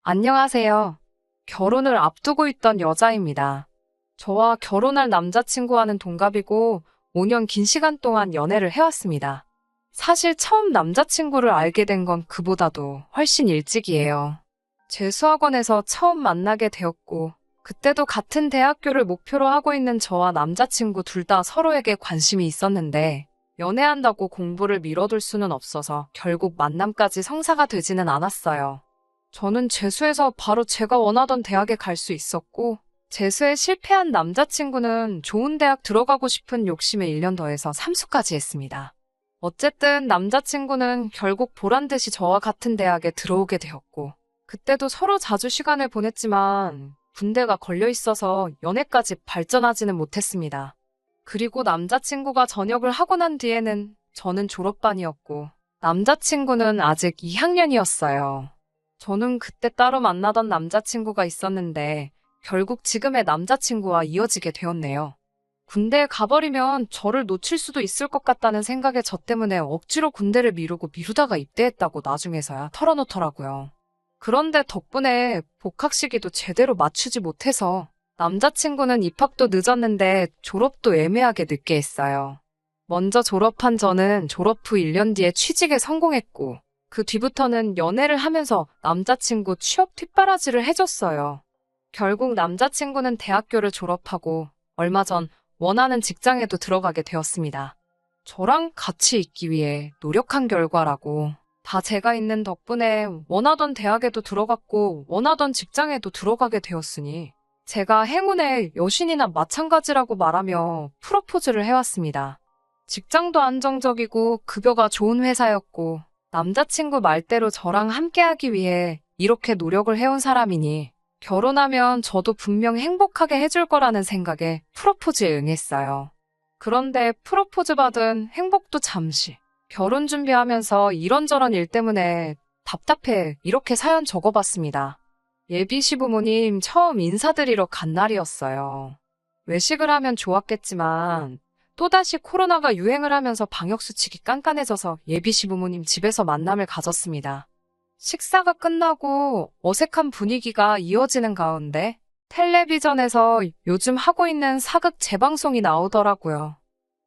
안녕하세요. 결혼을 앞두고 있던 여자입니다. 저와 결혼할 남자친구와는 동갑이고 5년 긴 시간 동안 연애를 해왔습니다. 사실 처음 남자친구를 알게 된 건 그보다도 훨씬 일찍이에요. 재수학원에서 처음 만나게 되었고, 그때도 같은 대학교를 목표로 하고 있는 저와 남자친구 둘 다 서로에게 관심이 있었는데, 연애한다고 공부를 미뤄둘 수는 없어서 결국 만남까지 성사가 되지는 않았어요. 저는 재수해서 바로 제가 원하던 대학에 갈 수 있었고, 재수에 실패한 남자친구는 좋은 대학 들어가고 싶은 욕심에 1년 더해서 삼수까지 했습니다. 어쨌든 남자친구는 결국 보란 듯이 저와 같은 대학에 들어오게 되었고, 그때도 서로 자주 시간을 보냈지만, 군대가 걸려 있어서 연애까지 발전하지는 못했습니다. 그리고 남자친구가 전역을 하고 난 뒤에는 저는 졸업반이었고, 남자친구는 아직 2학년이었어요. 저는 그때 따로 만나던 남자친구가 있었는데 결국 지금의 남자친구와 이어지게 되었네요. 군대에 가버리면 저를 놓칠 수도 있을 것 같다는 생각에 저 때문에 억지로 군대를 미루고 미루다가 입대했다고 나중에서야 털어놓더라고요. 그런데 덕분에 복학 시기도 제대로 맞추지 못해서 남자친구는 입학도 늦었는데 졸업도 애매하게 늦게 했어요. 먼저 졸업한 저는 졸업 후 1년 뒤에 취직에 성공했고 그 뒤부터는 연애를 하면서 남자친구 취업 뒷바라지를 해줬어요. 결국 남자친구는 대학교를 졸업하고 얼마 전 원하는 직장에도 들어가게 되었습니다. 저랑 같이 있기 위해 노력한 결과라고 다 제가 있는 덕분에 원하던 대학에도 들어갔고 원하던 직장에도 들어가게 되었으니 제가 행운의 여신이나 마찬가지라고 말하며 프로포즈를 해왔습니다. 직장도 안정적이고 급여가 좋은 회사였고 남자친구 말대로 저랑 함께하기 위해 이렇게 노력을 해온 사람이니 결혼하면 저도 분명 행복하게 해줄 거라는 생각에 프로포즈에 응했어요. 그런데 프로포즈 받은 행복도 잠시. 결혼 준비하면서 이런저런 일 때문에 답답해 이렇게 사연 적어봤습니다. 예비 시부모님 처음 인사드리러 간 날이었어요. 외식을 하면 좋았겠지만 또다시 코로나가 유행을 하면서 방역수칙이 깐깐해져서 예비 시부모님 집에서 만남을 가졌습니다. 식사가 끝나고 어색한 분위기가 이어지는 가운데 텔레비전에서 요즘 하고 있는 사극 재방송이 나오더라고요.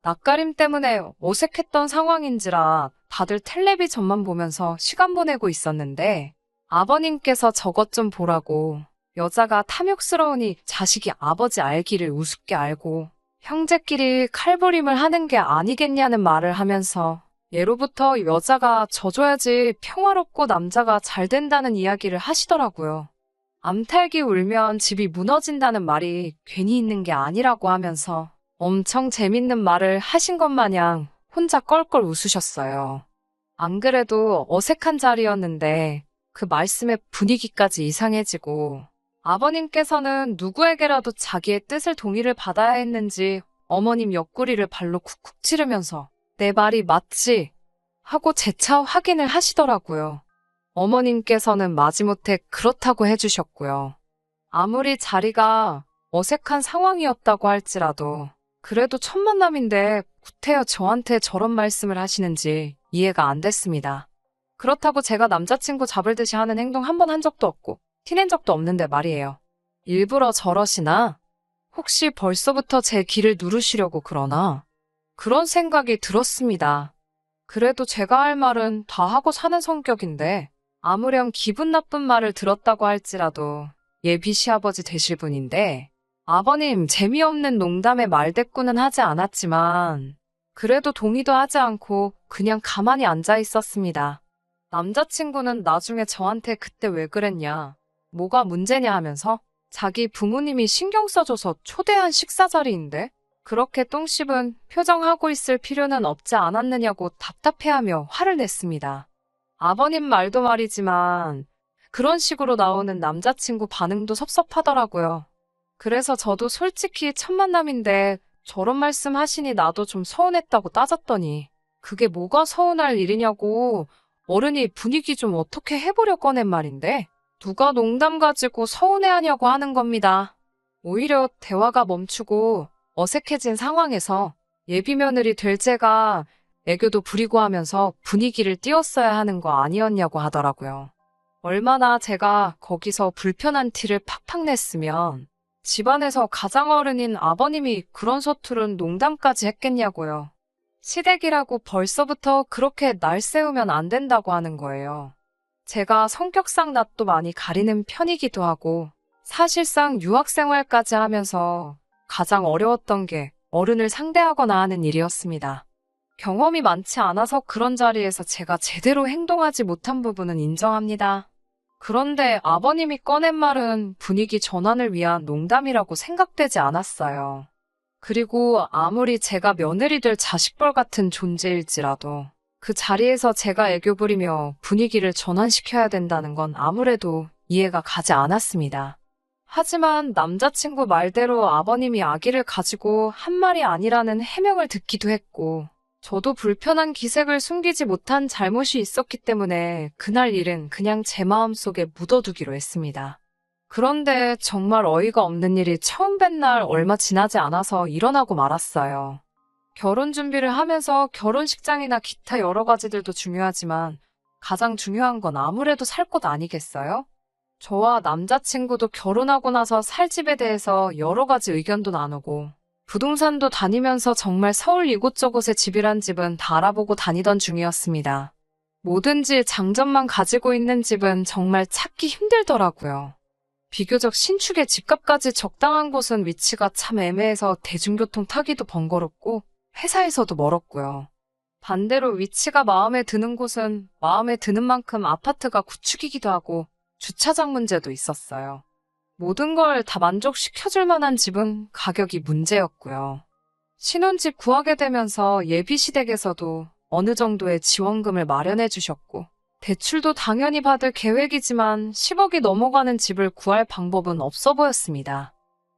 낯가림 때문에 어색했던 상황인지라 다들 텔레비전만 보면서 시간 보내고 있었는데 아버님께서 저것 좀 보라고 여자가 탐욕스러우니 자식이 아버지 알기를 우습게 알고 형제끼리 칼부림을 하는 게 아니겠냐는 말을 하면서 예로부터 여자가 져줘야지 평화롭고 남자가 잘 된다는 이야기를 하시더라고요. 암탉이 울면 집이 무너진다는 말이 괜히 있는 게 아니라고 하면서 엄청 재밌는 말을 하신 것 마냥 혼자 껄껄 웃으셨어요. 안 그래도 어색한 자리였는데 그 말씀에 분위기까지 이상해지고 아버님께서는 누구에게라도 자기의 뜻을 동의를 받아야 했는지 어머님 옆구리를 발로 쿡쿡 찌르면서 내 말이 맞지? 하고 재차 확인을 하시더라고요. 어머님께서는 마지못해 그렇다고 해주셨고요. 아무리 자리가 어색한 상황이었다고 할지라도 그래도 첫 만남인데 구태여 저한테 저런 말씀을 하시는지 이해가 안 됐습니다. 그렇다고 제가 남자친구 잡을 듯이 하는 행동 한 번 한 적도 없고 티낸 적도 없는데 말이에요. 일부러 저러시나? 혹시 벌써부터 제 길을 누르시려고 그러나? 그런 생각이 들었습니다. 그래도 제가 할 말은 다 하고 사는 성격인데 아무렴 기분 나쁜 말을 들었다고 할지라도 예비 시아버지 되실 분인데 아버님 재미없는 농담에 말대꾸는 하지 않았지만 그래도 동의도 하지 않고 그냥 가만히 앉아 있었습니다. 남자친구는 나중에 저한테 그때 왜 그랬냐, 뭐가 문제냐 하면서 자기 부모님이 신경 써줘서 초대한 식사 자리인데 그렇게 똥 씹은 표정하고 있을 필요는 없지 않았느냐고 답답해하며 화를 냈습니다. 아버님 말도 말이지만 그런 식으로 나오는 남자친구 반응도 섭섭하더라고요. 그래서 저도 솔직히 첫 만남인데 저런 말씀 하시니 나도 좀 서운했다고 따졌더니 그게 뭐가 서운할 일이냐고 어른이 분위기 좀 어떻게 해보려 꺼낸 말인데 누가 농담 가지고 서운해하냐고 하는 겁니다. 오히려 대화가 멈추고 어색해진 상황에서 예비 며느리 될 제가 애교도 부리고 하면서 분위기를 띄웠어야 하는 거 아니었냐고 하더라고요. 얼마나 제가 거기서 불편한 티를 팍팍 냈으면 집안에서 가장 어른인 아버님이 그런 서투른 농담까지 했겠냐고요. 시댁이라고 벌써부터 그렇게 날 세우면 안 된다고 하는 거예요. 제가 성격상 낯도 많이 가리는 편이기도 하고 사실상 유학생활까지 하면서 가장 어려웠던 게 어른을 상대하거나 하는 일이었습니다. 경험이 많지 않아서 그런 자리에서 제가 제대로 행동하지 못한 부분은 인정합니다. 그런데 아버님이 꺼낸 말은 분위기 전환을 위한 농담이라고 생각되지 않았어요. 그리고 아무리 제가 며느리 될 자식뻘 같은 존재일지라도 그 자리에서 제가 애교 부리며 분위기를 전환시켜야 된다는 건 아무래도 이해가 가지 않았습니다. 하지만 남자친구 말대로 아버님이 아기를 가지고 한 말이 아니라는 해명을 듣기도 했고 저도 불편한 기색을 숨기지 못한 잘못이 있었기 때문에 그날 일은 그냥 제 마음속에 묻어두기로 했습니다. 그런데 정말 어이가 없는 일이 처음 뵌 날 얼마 지나지 않아서 일어나고 말았어요. 결혼 준비를 하면서 결혼식장이나 기타 여러 가지들도 중요하지만 가장 중요한 건 아무래도 살 곳 아니겠어요? 저와 남자친구도 결혼하고 나서 살 집에 대해서 여러 가지 의견도 나누고 부동산도 다니면서 정말 서울 이곳저곳에 집이란 집은 다 알아보고 다니던 중이었습니다. 뭐든지 장점만 가지고 있는 집은 정말 찾기 힘들더라고요. 비교적 신축의 집값까지 적당한 곳은 위치가 참 애매해서 대중교통 타기도 번거롭고 회사에서도 멀었고요. 반대로 위치가 마음에 드는 곳은 마음에 드는 만큼 아파트가 구축이기도 하고 주차장 문제도 있었어요. 모든 걸 다 만족시켜줄 만한 집은 가격이 문제였고요. 신혼집 구하게 되면서 예비시댁에서도 어느 정도의 지원금을 마련해 주셨고 대출도 당연히 받을 계획이지만 10억이 넘어가는 집을 구할 방법은 없어 보였습니다.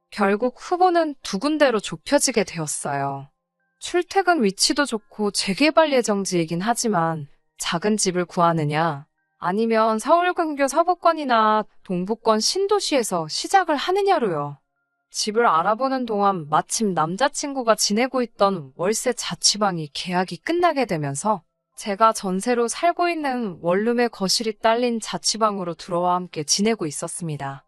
결국 후보는 두 군데로 좁혀지게 되었어요. 출퇴근 위치도 좋고 재개발 예정지이긴 하지만 작은 집을 구하느냐 아니면 서울 근교 서부권이나 동부권 신도시에서 시작을 하느냐로요. 집을 알아보는 동안 마침 남자친구가 지내고 있던 월세 자취방이 계약이 끝나게 되면서 제가 전세로 살고 있는 원룸의 거실이 딸린 자취방으로 들어와 함께 지내고 있었습니다.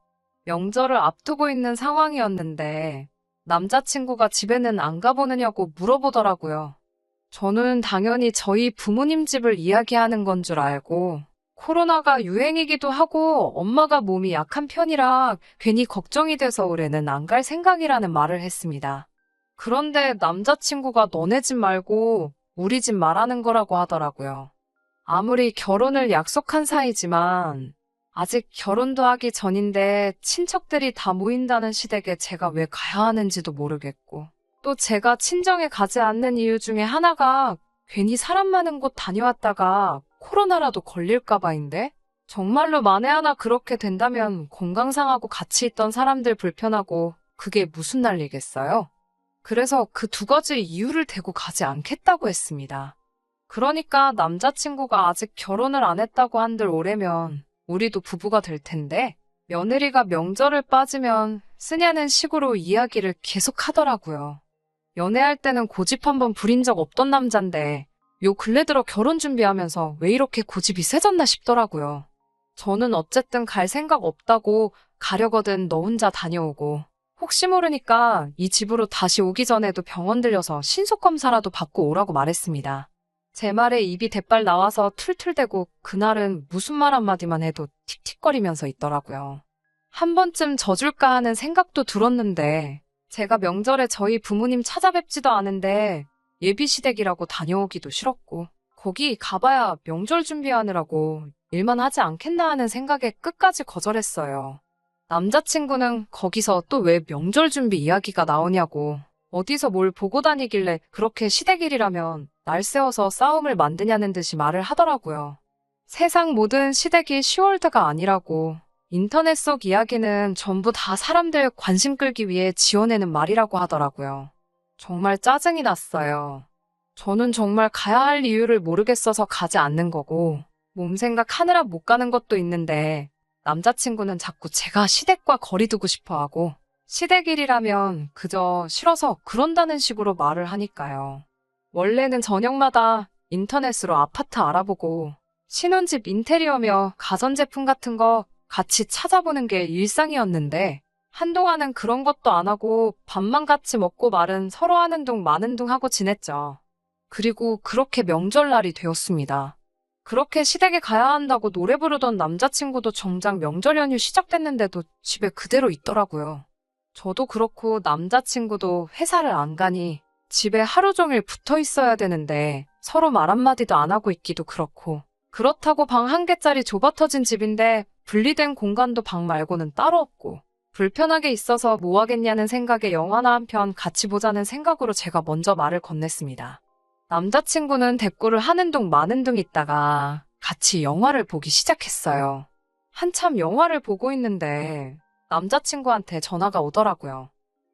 명절을 앞두고 있는 상황이었는데 남자친구가 집에는 안 가보느냐고 물어보더라고요. 저는 당연히 저희 부모님 집을 이야기하는 건 줄 알고 코로나가 유행이기도 하고 엄마가 몸이 약한 편이라 괜히 걱정이 돼서 올해는 안 갈 생각이라는 말을 했습니다. 그런데 남자친구가 너네 집 말고 우리 집 말하는 거라고 하더라고요. 아무리 결혼을 약속한 사이지만 아직 결혼도 하기 전인데 친척들이 다 모인다는 시댁에 제가 왜 가야 하는지도 모르겠고 또 제가 친정에 가지 않는 이유 중에 하나가 괜히 사람 많은 곳 다녀왔다가 코로나라도 걸릴까 봐인데 정말로 만에 하나 그렇게 된다면 건강 상하고 같이 있던 사람들 불편하고 그게 무슨 난리겠어요? 그래서 그 두 가지 이유를 대고 가지 않겠다고 했습니다. 그러니까 남자친구가 아직 결혼을 안 했다고 한들 올해면 우리도 부부가 될 텐데 며느리가 명절을 빠지면 쓰냐는 식으로 이야기를 계속 하더라고요. 연애할 때는 고집 한번 부린 적 없던 남잔데 요 근래 들어 결혼 준비하면서 왜 이렇게 고집이 세졌나 싶더라고요. 저는 어쨌든 갈 생각 없다고 가려거든 너 혼자 다녀오고 혹시 모르니까 이 집으로 다시 오기 전에도 병원 들려서 신속검사라도 받고 오라고 말했습니다. 제 말에 입이 대빨 나와서 툴툴대고 그날은 무슨 말 한마디만 해도 틱틱거리면서 있더라고요. 한 번쯤 져줄까 하는 생각도 들었는데 제가 명절에 저희 부모님 찾아뵙지도 않은데 예비시댁이라고 다녀오기도 싫었고 거기 가봐야 명절 준비하느라고 일만 하지 않겠나 하는 생각에 끝까지 거절했어요. 남자친구는 거기서 또 왜 명절 준비 이야기가 나오냐고 어디서 뭘 보고 다니길래 그렇게 시댁일이라면 날 세워서 싸움을 만드냐는 듯이 말을 하더라고요. 세상 모든 시댁이 10월드가 아니라고 인터넷 속 이야기는 전부 다 사람들 관심 끌기 위해 지어내는 말이라고 하더라고요. 정말 짜증이 났어요. 저는 정말 가야 할 이유를 모르겠어서 가지 않는 거고 몸 생각하느라 못 가는 것도 있는데 남자친구는 자꾸 제가 시댁과 거리 두고 싶어 하고 시댁일이라면 그저 싫어서 그런다는 식으로 말을 하니까요. 원래는 저녁마다 인터넷으로 아파트 알아보고 신혼집 인테리어며 가전제품 같은 거 같이 찾아보는 게 일상이었는데 한동안은 그런 것도 안 하고 밥만 같이 먹고 말은 서로 하는 둥 마는 둥 하고 지냈죠. 그리고 그렇게 명절날이 되었습니다. 그렇게 시댁에 가야 한다고 노래 부르던 남자친구도 정작 명절 연휴 시작됐는데도 집에 그대로 있더라고요. 저도 그렇고 남자친구도 회사를 안 가니 집에 하루 종일 붙어 있어야 되는데 서로 말 한마디도 안 하고 있기도 그렇고 그렇다고 방 한 개짜리 좁아터진 집인데 분리된 공간도 방 말고는 따로 없고 불편하게 있어서 뭐 하겠냐는 생각에 영화나 한 편 같이 보자는 생각으로 제가 먼저 말을 건넸습니다. 남자친구는 대꾸를 하는 둥 마는 둥 있다가 같이 영화를 보기 시작했어요. 한참 영화를 보고 있는데 남자친구한테 전화가 오더라고요.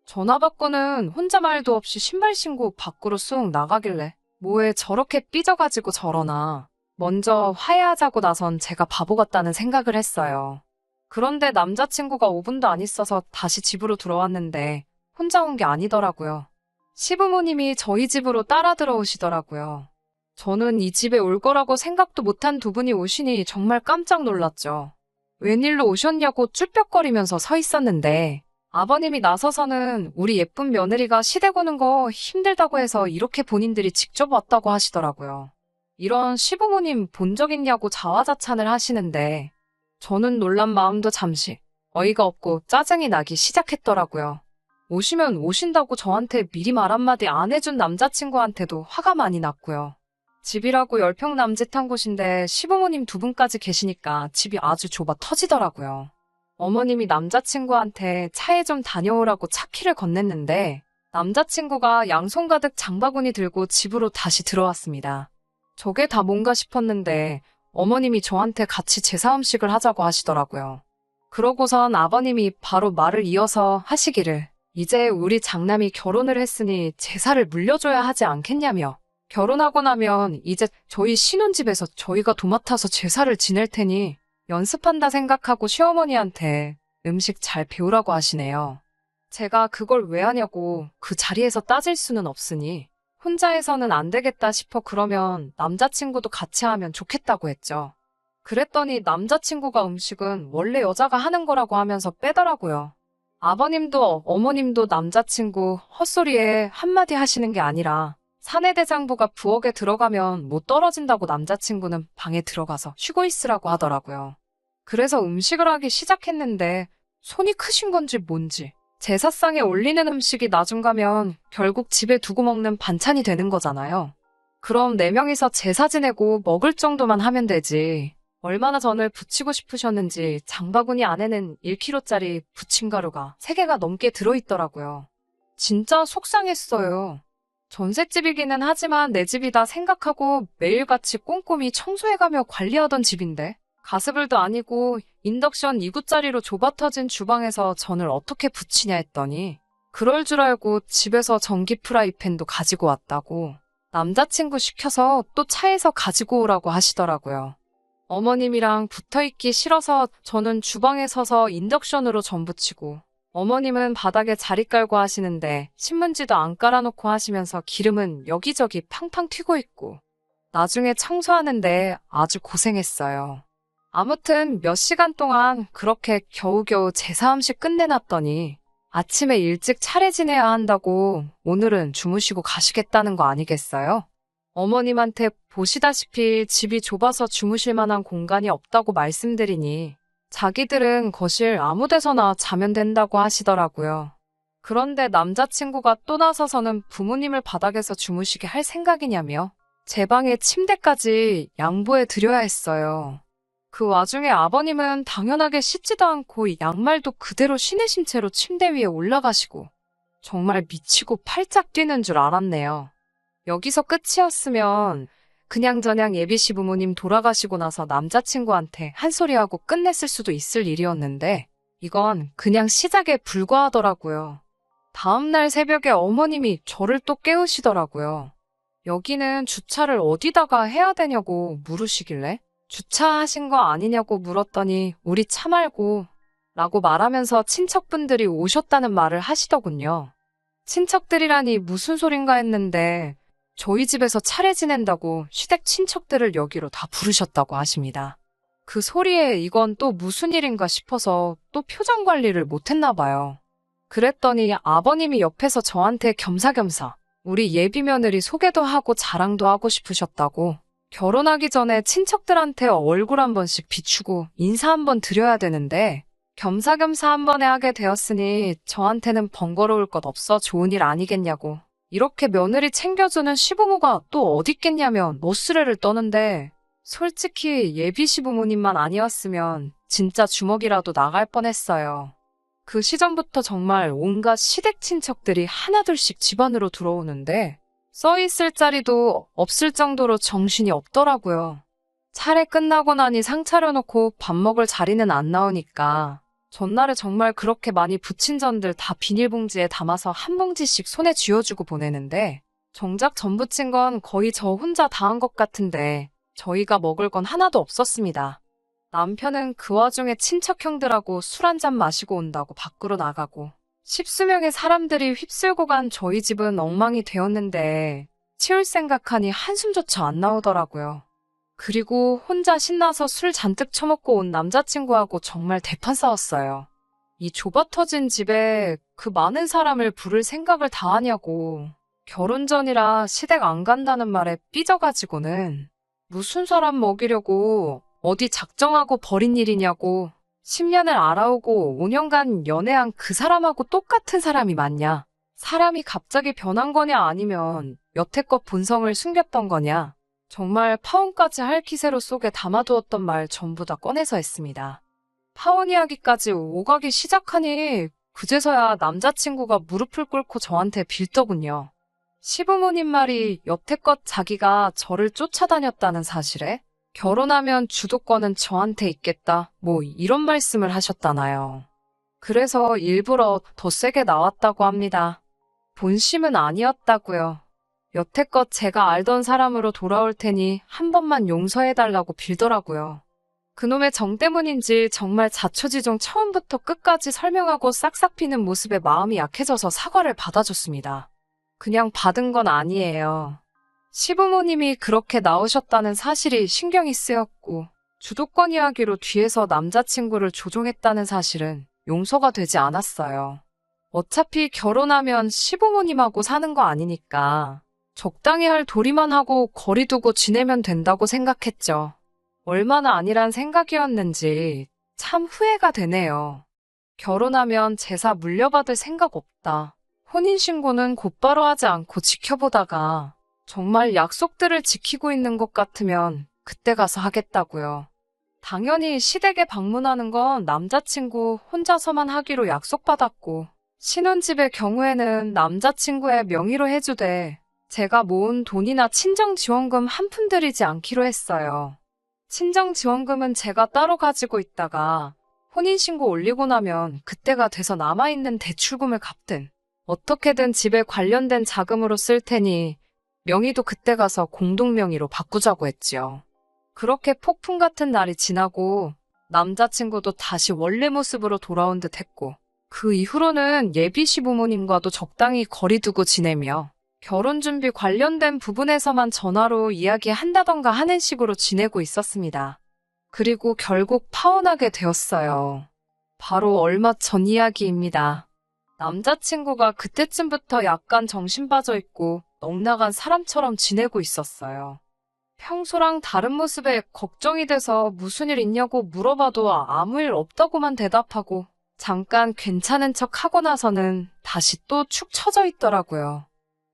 전화 받고는 혼자 말도 없이 신발 신고 밖으로 쑥 나가길래 뭐에 저렇게 삐져가지고 저러나 먼저 화해하자고 나선 제가 바보 같다는 생각을 했어요. 그런데 남자친구가 5분도 안 있어서 다시 집으로 들어왔는데 혼자 온 게 아니더라고요. 시부모님이 저희 집으로 따라 들어오시더라고요. 저는 이 집에 올 거라고 생각도 못한 두 분이 오시니 정말 깜짝 놀랐죠. 웬일로 오셨냐고 쭈뼛거리면서 서 있었는데 아버님이 나서서는 우리 예쁜 며느리가 시댁 오는 거 힘들다고 해서 이렇게 본인들이 직접 왔다고 하시더라고요. 이런 시부모님 본 적 있냐고 자화자찬을 하시는데 저는 놀란 마음도 잠시 어이가 없고 짜증이 나기 시작했더라고요. 오시면 오신다고 저한테 미리 말 한마디 안 해준 남자친구한테도 화가 많이 났고요. 집이라고 10평 남짓한 곳인데 시부모님 두 분까지 계시니까 집이 아주 좁아 터지더라고요. 어머님이 남자친구한테 차에 좀 다녀오라고 차키를 건넸는데 남자친구가 양손 가득 장바구니 들고 집으로 다시 들어왔습니다. 저게 다 뭔가 싶었는데 어머님이 저한테 같이 제사 음식을 하자고 하시더라고요. 그러고선 아버님이 바로 말을 이어서 하시기를 이제 우리 장남이 결혼을 했으니 제사를 물려줘야 하지 않겠냐며 결혼하고 나면 이제 저희 신혼집에서 저희가 도맡아서 제사를 지낼 테니 연습한다 생각하고 시어머니한테 음식 잘 배우라고 하시네요. 제가 그걸 왜 하냐고 그 자리에서 따질 수는 없으니 혼자 해서는 안 되겠다 싶어 그러면 남자친구도 같이 하면 좋겠다고 했죠. 그랬더니 남자친구가 음식은 원래 여자가 하는 거라고 하면서 빼더라고요. 아버님도 어머님도 남자친구 헛소리에 한마디 하시는 게 아니라 사내대장부가 부엌에 들어가면 못 떨어진다고 남자친구는 방에 들어가서 쉬고 있으라고 하더라고요. 그래서 음식을 하기 시작했는데 손이 크신 건지 뭔지 제사상에 올리는 음식이 나중 가면 결국 집에 두고 먹는 반찬이 되는 거잖아요. 그럼 4명이서 제사 지내고 먹을 정도만 하면 되지. 얼마나 전을 부치고 싶으셨는지 장바구니 안에는 1kg짜리 부침가루가 3개가 넘게 들어있더라고요. 진짜 속상했어요. 전셋집이기는 하지만 내 집이다 생각하고 매일같이 꼼꼼히 청소해가며 관리하던 집인데 가스불도 아니고 인덕션 2구짜리로 좁아터진 주방에서 전을 어떻게 부치냐 했더니 그럴 줄 알고 집에서 전기 프라이팬도 가지고 왔다고 남자친구 시켜서 또 차에서 가지고 오라고 하시더라고요. 어머님이랑 붙어있기 싫어서 저는 주방에 서서 인덕션으로 전 부치고 어머님은 바닥에 자리 깔고 하시는데 신문지도 안 깔아놓고 하시면서 기름은 여기저기 팡팡 튀고 있고 나중에 청소하는데 아주 고생했어요. 아무튼 몇 시간 동안 그렇게 겨우겨우 제사 음식 끝내놨더니 아침에 일찍 차례 지내야 한다고 오늘은 주무시고 가시겠다는 거 아니겠어요? 어머님한테 보시다시피 집이 좁아서 주무실 만한 공간이 없다고 말씀드리니 자기들은 거실 아무 데서나 자면 된다고 하시더라고요. 그런데 남자친구가 또 나서서는 부모님을 바닥에서 주무시게 할 생각이냐며 제 방에 침대까지 양보해 드려야 했어요. 그 와중에 아버님은 당연하게 씻지도 않고 양말도 그대로 신으신 채로 침대 위에 올라가시고 정말 미치고 팔짝 뛰는 줄 알았네요. 여기서 끝이었으면 그냥저냥 예비 시부모님 돌아가시고 나서 남자친구한테 한 소리하고 끝냈을 수도 있을 일이었는데 이건 그냥 시작에 불과하더라고요. 다음날 새벽에 어머님이 저를 또 깨우시더라고요. 여기는 주차를 어디다가 해야 되냐고 물으시길래 주차하신 거 아니냐고 물었더니 우리 차 말고 라고 말하면서 친척분들이 오셨다는 말을 하시더군요. 친척들이라니 무슨 소린가 했는데 저희 집에서 차례 지낸다고 시댁 친척들을 여기로 다 부르셨다고 하십니다. 그 소리에 이건 또 무슨 일인가 싶어서 또 표정 관리를 못했나 봐요. 그랬더니 아버님이 옆에서 저한테 겸사겸사 우리 예비 며느리 소개도 하고 자랑도 하고 싶으셨다고, 결혼하기 전에 친척들한테 얼굴 한 번씩 비추고 인사 한 번 드려야 되는데 겸사겸사 한 번에 하게 되었으니 저한테는 번거로울 것 없어 좋은 일 아니겠냐고, 이렇게 며느리 챙겨주는 시부모가 또 어딨겠냐며 노스레를 떠는데, 솔직히 예비 시부모님만 아니었으면 진짜 주먹이라도 나갈 뻔했어요. 그 시점부터 정말 온갖 시댁 친척들이 하나둘씩 집안으로 들어오는데 써있을 자리도 없을 정도로 정신이 없더라고요. 차례 끝나고 나니 상 차려놓고 밥 먹을 자리는 안 나오니까 전날에 정말 그렇게 많이 부친 전들 다 비닐봉지에 담아서 한 봉지씩 손에 쥐어주고 보내는데, 정작 전 부친 건 거의 저 혼자 다 한 것 같은데 저희가 먹을 건 하나도 없었습니다. 남편은 그 와중에 친척형들하고 술 한잔 마시고 온다고 밖으로 나가고, 십수명의 사람들이 휩쓸고 간 저희 집은 엉망이 되었는데 치울 생각하니 한숨조차 안 나오더라고요. 그리고 혼자 신나서 술 잔뜩 처먹고 온 남자친구하고 정말 대판 싸웠어요. 이 좁아터진 집에 그 많은 사람을 부를 생각을 다 하냐고, 결혼 전이라 시댁 안 간다는 말에 삐져가지고는 무슨 사람 먹이려고 어디 작정하고 버린 일이냐고, 10년을 알아오고 5년간 연애한 그 사람하고 똑같은 사람이 맞냐, 사람이 갑자기 변한 거냐 아니면 여태껏 본성을 숨겼던 거냐, 정말 파혼까지 할 기세로 속에 담아두었던 말 전부 다 꺼내서 했습니다. 파혼 이야기까지 오가기 시작하니 그제서야 남자친구가 무릎을 꿇고 저한테 빌더군요. 시부모님 말이 여태껏 자기가 저를 쫓아다녔다는 사실에 결혼하면 주도권은 저한테 있겠다, 뭐 이런 말씀을 하셨다나요. 그래서 일부러 더 세게 나왔다고 합니다. 본심은 아니었다고요. 여태껏 제가 알던 사람으로 돌아올 테니 한 번만 용서해달라고 빌더라고요. 그놈의 정 때문인지 정말 자초지종 처음부터 끝까지 설명하고 싹싹 비는 모습에 마음이 약해져서 사과를 받아줬습니다. 그냥 받은 건 아니에요. 시부모님이 그렇게 나오셨다는 사실이 신경이 쓰였고, 주도권 이야기로 뒤에서 남자친구를 조종했다는 사실은 용서가 되지 않았어요. 어차피 결혼하면 시부모님하고 사는 거 아니니까 적당히 할 도리만 하고 거리 두고 지내면 된다고 생각했죠. 얼마나 아니란 생각이었는지 참 후회가 되네요. 결혼하면 제사 물려받을 생각 없다, 혼인신고는 곧바로 하지 않고 지켜보다가 정말 약속들을 지키고 있는 것 같으면 그때 가서 하겠다고요. 당연히 시댁에 방문하는 건 남자친구 혼자서만 하기로 약속받았고, 신혼집의 경우에는 남자친구의 명의로 해주되 제가 모은 돈이나 친정지원금 한 푼 들이지 않기로 했어요. 친정지원금은 제가 따로 가지고 있다가 혼인신고 올리고 나면 그때가 돼서 남아있는 대출금을 갚든 어떻게든 집에 관련된 자금으로 쓸 테니 명의도 그때 가서 공동명의로 바꾸자고 했지요. 그렇게 폭풍 같은 날이 지나고 남자친구도 다시 원래 모습으로 돌아온 듯 했고, 그 이후로는 예비 시부모님과도 적당히 거리 두고 지내며 결혼 준비 관련된 부분에서만 전화로 이야기한다던가 하는 식으로 지내고 있었습니다. 그리고 결국 파혼하게 되었어요. 바로 얼마 전 이야기입니다. 남자친구가 그때쯤부터 약간 정신 빠져 있고 넉나간 사람처럼 지내고 있었어요. 평소랑 다른 모습에 걱정이 돼서 무슨 일 있냐고 물어봐도 아무 일 없다고만 대답하고 잠깐 괜찮은 척 하고 나서는 다시 또 축 처져 있더라고요.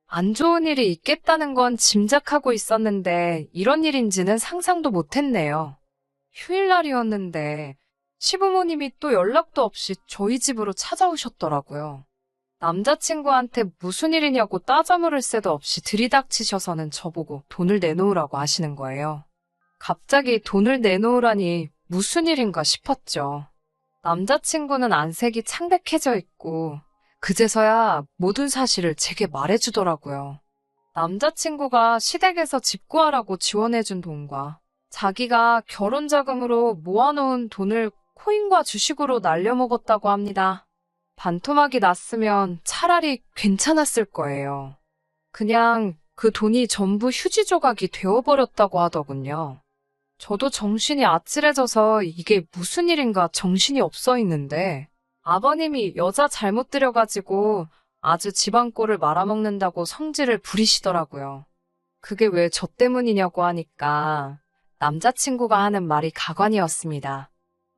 안 좋은 일이 있겠다는 건 짐작하고 있었는데 이런 일인지는 상상도 못했네요. 휴일날이었는데 시부모님이 또 연락도 없이 저희 집으로 찾아오셨더라고요. 남자친구한테 무슨 일이냐고 따져 물을 새도 없이 들이닥치셔서는 저보고 돈을 내놓으라고 하시는 거예요. 갑자기 돈을 내놓으라니 무슨 일인가 싶었죠. 남자친구는 안색이 창백해져 있고 그제서야 모든 사실을 제게 말해주더라고요. 남자친구가 시댁에서 집 구하라고 지원해준 돈과 자기가 결혼 자금으로 모아놓은 돈을 코인과 주식으로 날려먹었다고 합니다. 반토막이 났으면 차라리 괜찮았을 거예요. 그냥 그 돈이 전부 휴지 조각이 되어버렸다고 하더군요. 저도 정신이 아찔해져서 이게 무슨 일인가 정신이 없어 있는데 아버님이 여자 잘못 들여가지고 아주 집안 꼴을 말아먹는다고 성질을 부리시더라고요. 그게 왜 저 때문이냐고 하니까 남자친구가 하는 말이 가관이었습니다.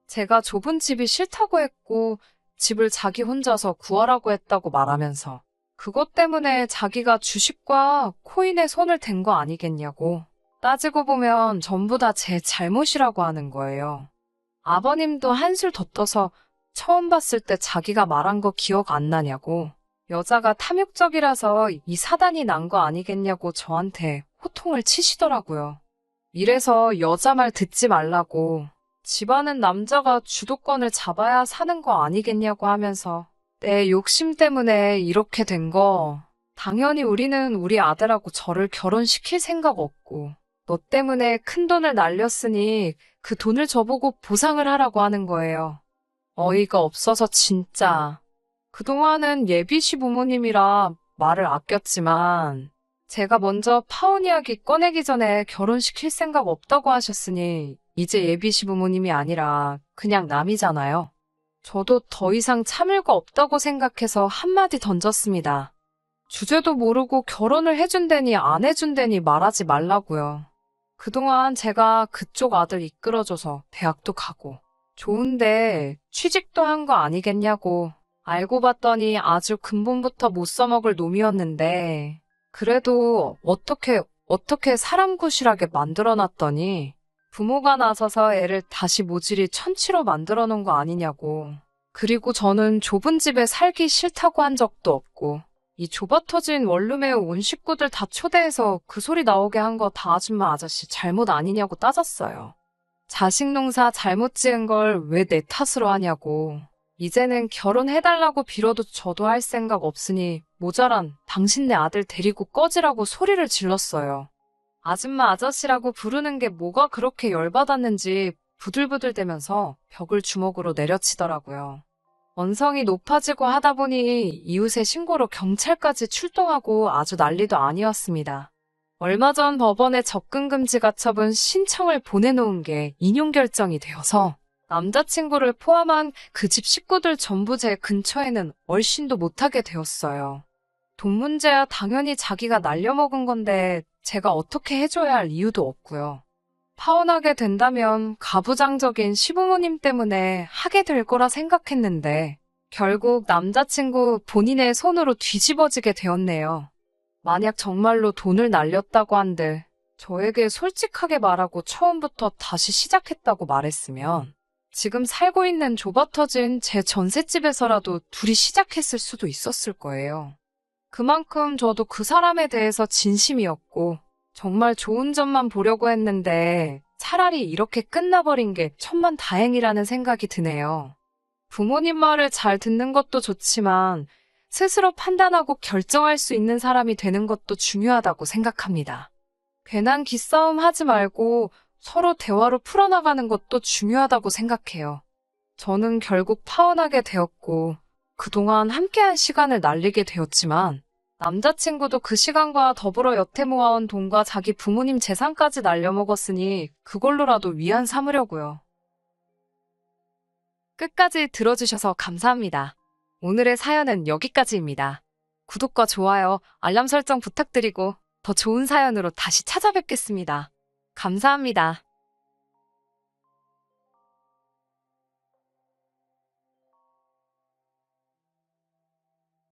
제가 좁은 집이 싫다고 했고 집을 자기 혼자서 구하라고 했다고 말하면서 그것 때문에 자기가 주식과 코인에 손을 댄 거 아니겠냐고. 따지고 보면 전부 다 제 잘못이라고 하는 거예요. 아버님도 한술 더 떠서 처음 봤을 때 자기가 말한 거 기억 안 나냐고. 여자가 탐욕적이라서 이 사단이 난 거 아니겠냐고 저한테 호통을 치시더라고요. 이래서 여자 말 듣지 말라고. 집안은 남자가 주도권을 잡아야 사는 거 아니겠냐고 하면서 내 욕심 때문에 이렇게 된 거. 당연히 우리는 우리 아들하고 저를 결혼시킬 생각 없고 너 때문에 큰 돈을 날렸으니 그 돈을 저보고 보상을 하라고 하는 거예요. 어이가 없어서 진짜. 그동안은 예비 시부모님이라 말을 아꼈지만 제가 먼저 파혼 이야기 꺼내기 전에 결혼시킬 생각 없다고 하셨으니 이제 예비 시부모님이 아니라 그냥 남이잖아요. 저도 더 이상 참을 거 없다고 생각해서 한마디 던졌습니다. 주제도 모르고 결혼을 해준다니 안 해준다니 말하지 말라고요. 그동안 제가 그쪽 아들 이끌어줘서 대학도 가고 좋은데 취직도 한 거 아니겠냐고. 알고 봤더니 아주 근본부터 못 써먹을 놈이었는데 그래도 어떻게 사람 구실하게 만들어놨더니 부모가 나서서 애를 다시 모질이 천치로 만들어 놓은 거 아니냐고. 그리고 저는 좁은 집에 살기 싫다고 한 적도 없고 이 좁아터진 원룸에 온 식구들 다 초대해서 그 소리 나오게 한 거 다 아줌마 아저씨 잘못 아니냐고 따졌어요. 자식 농사 잘못 지은 걸 왜 내 탓으로 하냐고. 이제는 결혼해달라고 빌어도 저도 할 생각 없으니 모자란 당신네 아들 데리고 꺼지라고 소리를 질렀어요. 아줌마 아저씨라고 부르는 게 뭐가 그렇게 열받았는지 부들부들대면서 벽을 주먹으로 내려치더라고요. 언성이 높아지고 하다 보니 이웃의 신고로 경찰까지 출동하고 아주 난리도 아니었습니다. 얼마 전 법원에 접근금지 가처분 신청을 보내놓은 게 인용 결정이 되어서 남자친구를 포함한 그 집 식구들 전부 제 근처에는 얼씬도 못하게 되었어요. 돈 문제야 당연히 자기가 날려먹은 건데 제가 어떻게 해줘야 할 이유도 없고요. 파혼하게 된다면 가부장적인 시부모님 때문에 하게 될 거라 생각했는데 결국 남자친구 본인의 손으로 뒤집어지게 되었네요. 만약 정말로 돈을 날렸다고 한들 저에게 솔직하게 말하고 처음부터 다시 시작했다고 말했으면 지금 살고 있는 좁아터진 제 전셋집에서라도 둘이 시작했을 수도 있었을 거예요. 그만큼 저도 그 사람에 대해서 진심이었고 정말 좋은 점만 보려고 했는데 차라리 이렇게 끝나버린 게 천만다행이라는 생각이 드네요. 부모님 말을 잘 듣는 것도 좋지만 스스로 판단하고 결정할 수 있는 사람이 되는 것도 중요하다고 생각합니다. 괜한 기싸움 하지 말고 서로 대화로 풀어나가는 것도 중요하다고 생각해요. 저는 결국 파혼하게 되었고 그동안 함께한 시간을 날리게 되었지만 남자친구도 그 시간과 더불어 여태 모아온 돈과 자기 부모님 재산까지 날려먹었으니 그걸로라도 위안 삼으려고요. 끝까지 들어주셔서 감사합니다. 오늘의 사연은 여기까지입니다. 구독과 좋아요, 알람 설정 부탁드리고 더 좋은 사연으로 다시 찾아뵙겠습니다. 감사합니다.